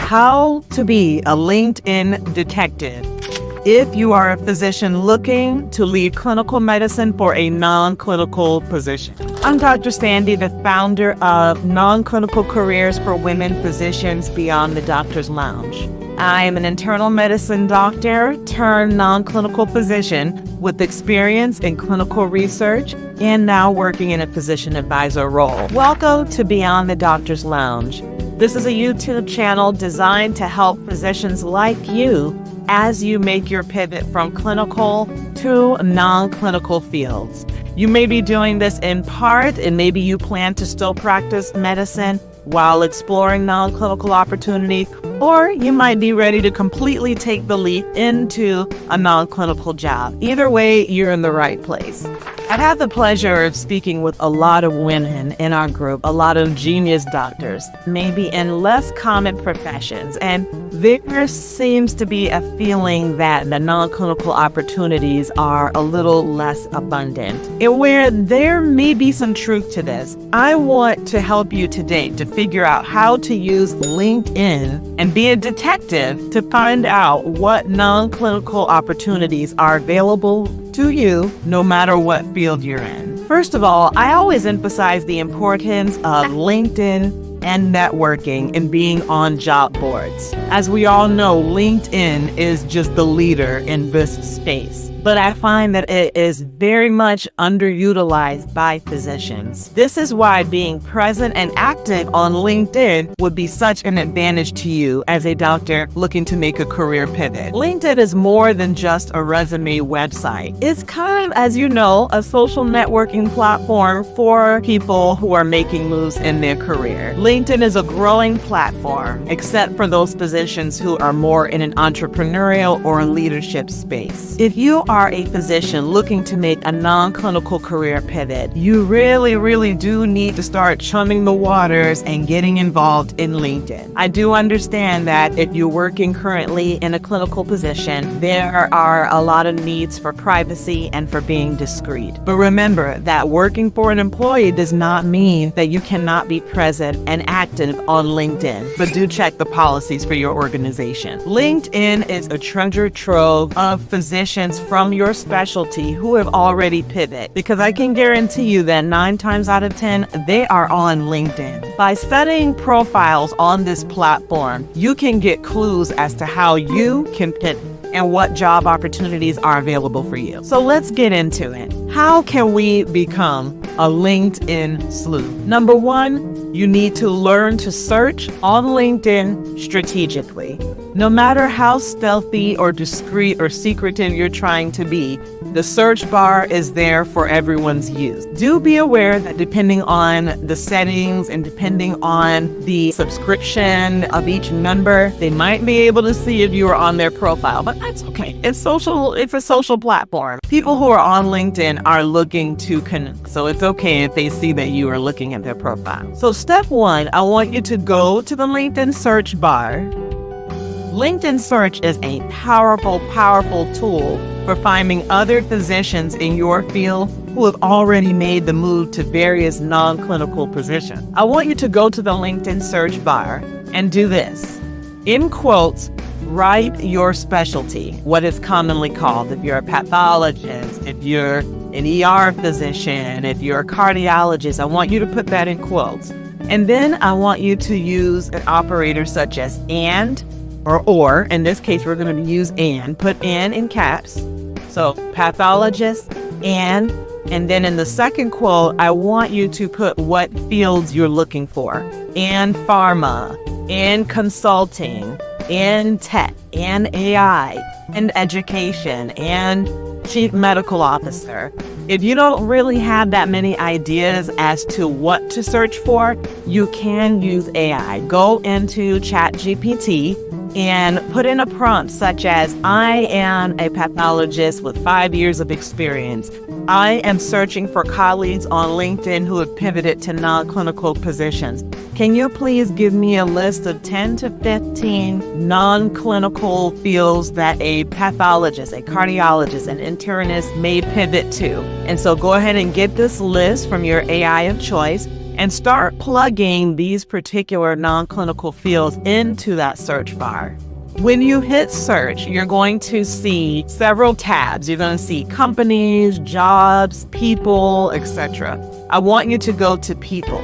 How to be a LinkedIn detective. If you are a physician looking to leave clinical medicine for a non-clinical position. I'm Dr. Sandy, the founder of Non-Clinical Careers for Women Physicians Beyond the Doctor's Lounge. I am an internal medicine doctor turned non-clinical physician with experience in clinical research and now working in a physician advisor role. Welcome to Beyond the Doctor's Lounge. This is a YouTube channel designed to help physicians like you as you make your pivot from clinical to non-clinical fields. You may be doing this in part, and maybe you plan to still practice medicine while exploring non-clinical opportunities, or you might be ready to completely take the leap into a non-clinical job. Either way, you're in the right place. I've had the pleasure of speaking with a lot of women in our group, a lot of genius doctors, maybe in less common professions, and there seems to be a feeling that the non-clinical opportunities are a little less abundant. And where there may be some truth to this, I want to help you today to figure out how to use LinkedIn and be a detective to find out what non-clinical opportunities are available to you, no matter what field you're in. First of all, I always emphasize the importance of LinkedIn and networking and being on job boards. As we all know, LinkedIn is just the leader in this space. But I find that it is very much underutilized by physicians. This is why being present and active on LinkedIn would be such an advantage to you as a doctor looking to make a career pivot. LinkedIn is more than just a resume website. It's kind of, as you know, a social networking platform for people who are making moves in their career. LinkedIn is a growing platform, except for those physicians who are more in an entrepreneurial or leadership space. If you are a physician looking to make a non-clinical career pivot, you really do need to start chumming the waters and getting involved in LinkedIn. I do understand that if you're working currently in a clinical position, there are a lot of needs for privacy and for being discreet. But remember that working for an employee does not mean that you cannot be present and active on LinkedIn, but do check the policies for your organization. LinkedIn is a treasure trove of physicians from your specialty who have already pivoted, because I can guarantee you that 9 times out of 10, they are on LinkedIn. By studying profiles on this platform, you can get clues as to how you can pivot and what job opportunities are available for you. So let's get into it. How can we become a LinkedIn sleuth? Number 1, you need to learn to search on LinkedIn strategically. No matter how stealthy or discreet or secretive you're trying to be, the search bar is there for everyone's use. Do be aware that depending on the settings and depending on the subscription of each member, they might be able to see if you are on their profile, but that's okay. It's a social platform. People who are on LinkedIn are looking to connect, so it's okay if they see that you are looking at their profile. So step 1, I want you to go to the LinkedIn search bar. LinkedIn search is a powerful tool for finding other physicians in your field who have already made the move to various non-clinical positions. I want you to go to the LinkedIn search bar and do this. In quotes, write your specialty, what is commonly called. If you're a pathologist, if you're an ER physician, if you're a cardiologist, I want you to put that in quotes. And then I want you to use an operator such as and, or, in this case, we're going to use and, put and in caps. So pathologist, and then in the second quote, I want you to put what fields you're looking for. And pharma, and consulting, and tech, and AI, and education, and chief medical officer. If you don't really have that many ideas as to what to search for, you can use AI. Go into ChatGPT and put in a prompt such as, I am a pathologist with 5 years of experience. I am searching for colleagues on LinkedIn who have pivoted to non-clinical positions. Can you please give me a list of 10 to 15 non-clinical fields that a pathologist, a cardiologist, an internist may pivot to? And so go ahead and get this list from your AI of choice and start plugging these particular non-clinical fields into that search bar. When you hit search, you're going to see several tabs. You're going to see companies, jobs, people, etc. I want you to go to people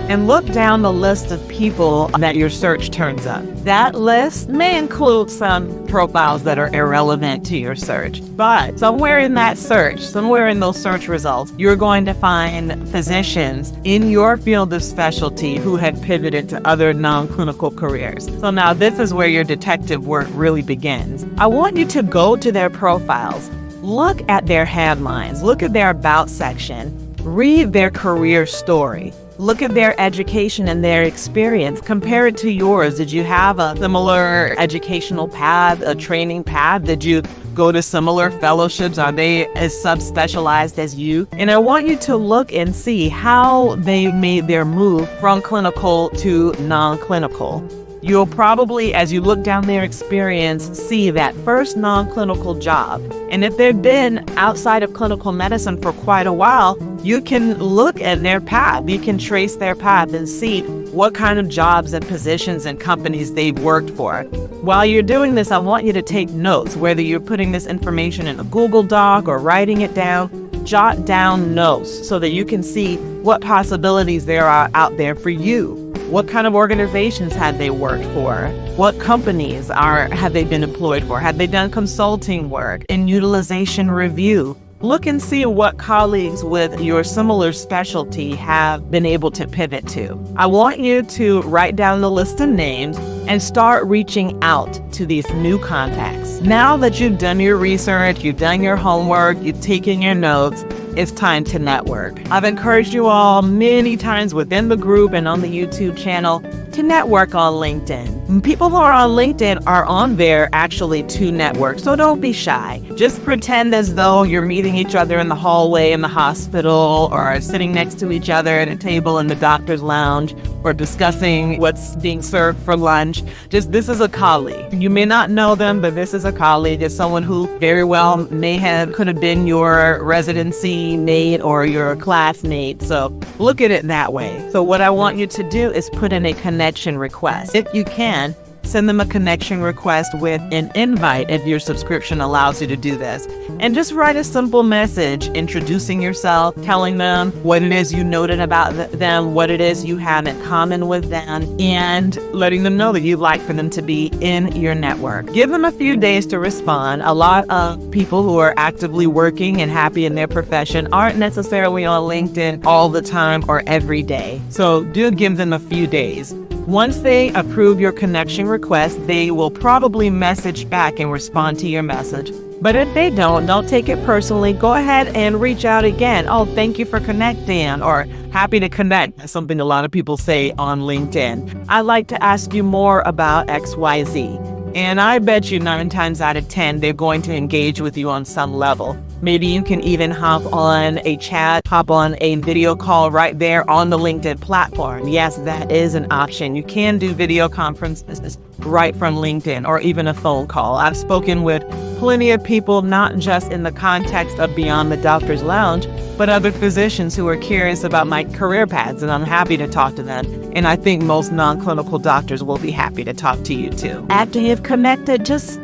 and look down the list of people that your search turns up. That list may include some profiles that are irrelevant to your search, but somewhere in that search, somewhere in those search results, you're going to find physicians in your field of specialty who had pivoted to other non-clinical careers. So now this is where your detective work really begins. I want you to go to their profiles, look at their headlines, look at their about section, read their career story. Look at their education and their experience. Compare it to yours. Did you have a similar educational path, a training path? Did you go to similar fellowships? Are they as subspecialized as you? And I want you to look and see how they made their move from clinical to non-clinical. You'll probably, as you look down their experience, see that first non-clinical job. And if they've been outside of clinical medicine for quite a while, you can look at their path. You can trace their path and see what kind of jobs and positions and companies they've worked for. While you're doing this, I want you to take notes, whether you're putting this information in a Google Doc or writing it down. Jot down notes so that you can see what possibilities there are out there for you. What kind of organizations had they worked for? What companies have they been employed for? Have they done consulting work and utilization review? Look and see what colleagues with your similar specialty have been able to pivot to. I want you to write down the list of names and start reaching out to these new contacts. Now that you've done your research, you've done your homework, you've taken your notes, it's time to network. I've encouraged you all many times within the group and on the YouTube channel to network on LinkedIn. People who are on LinkedIn are on there actually to network, so don't be shy. Just pretend as though you're meeting each other in the hallway in the hospital or sitting next to each other at a table in the doctor's lounge or discussing what's being served for lunch. This is a colleague. You may not know them, but this is a colleague. It's someone who very well could have been your residency mate or your classmate. So look at it that way. So what I want you to do is put in a connection request. If you can, send them a connection request with an invite if your subscription allows you to do this. And just write a simple message introducing yourself, telling them what it is you noted about them, what it is you have in common with them, and letting them know that you'd like for them to be in your network. Give them a few days to respond. A lot of people who are actively working and happy in their profession aren't necessarily on LinkedIn all the time or every day. So do give them a few days. Once they approve your connection request, they will probably message back and respond to your message. But if they don't take it personally. Go ahead and reach out again. Oh, thank you for connecting, or happy to connect. That's something a lot of people say on LinkedIn. I'd like to ask you more about XYZ. And I bet you 9 times out of 10, they're going to engage with you on some level. Maybe you can even hop on a chat, hop on a video call right there on the LinkedIn platform. Yes, that is an option. You can do video conferences right from LinkedIn or even a phone call. I've spoken with plenty of people, not just in the context of Beyond the Doctor's Lounge, but other physicians who are curious about my career paths, and I'm happy to talk to them. And I think most non-clinical doctors will be happy to talk to you too. After you've connected, just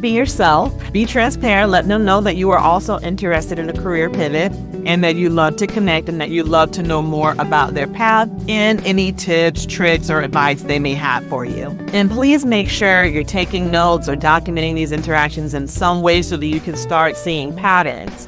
be yourself, be transparent, let them know that you are also interested in a career pivot and that you love to connect and that you love to know more about their path and any tips, tricks, or advice they may have for you. And please make sure you're taking notes or documenting these interactions in some way so that you can start seeing patterns.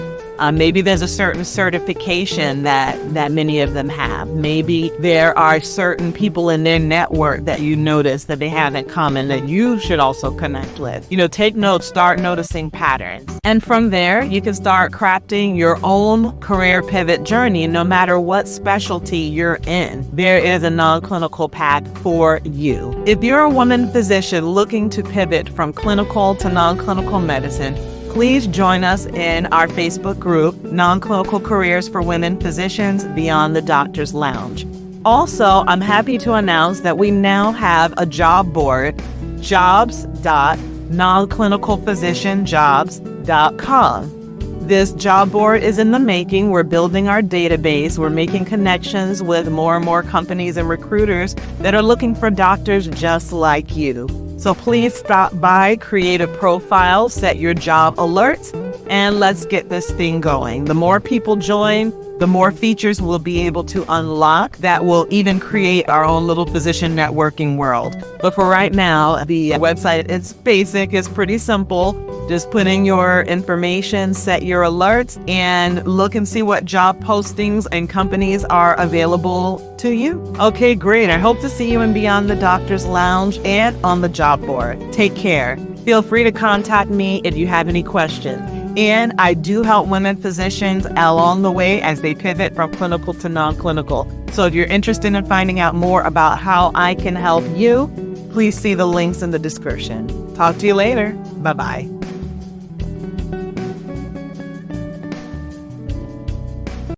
Maybe there's a certain certification that many of them have. Maybe there are certain people in their network that you notice that they have in common that you should also connect with. Take notes, start noticing patterns. And from there, you can start crafting your own career pivot journey, no matter what specialty you're in. There is a non-clinical path for you. If you're a woman physician looking to pivot from clinical to non-clinical medicine, please join us in our Facebook group, Non-Clinical Careers for Women Physicians Beyond the Doctor's Lounge. Also, I'm happy to announce that we now have a job board, jobs.nonclinicalphysicianjobs.com. This job board is in the making. We're building our database. We're making connections with more and more companies and recruiters that are looking for doctors just like you. So please stop by, create a profile, set your job alerts, and let's get this thing going. The more people join, the more features we'll be able to unlock that will even create our own little physician networking world. But for right now, the website, it's basic, it's pretty simple. Just put in your information, set your alerts, and look and see what job postings and companies are available to you. Okay, great. I hope to see you in Beyond the Doctor's Lounge and on the job board. Take care. Feel free to contact me if you have any questions. And I do help women physicians along the way as they pivot from clinical to non-clinical. So if you're interested in finding out more about how I can help you, please see the links in the description. Talk to you later. Bye-bye.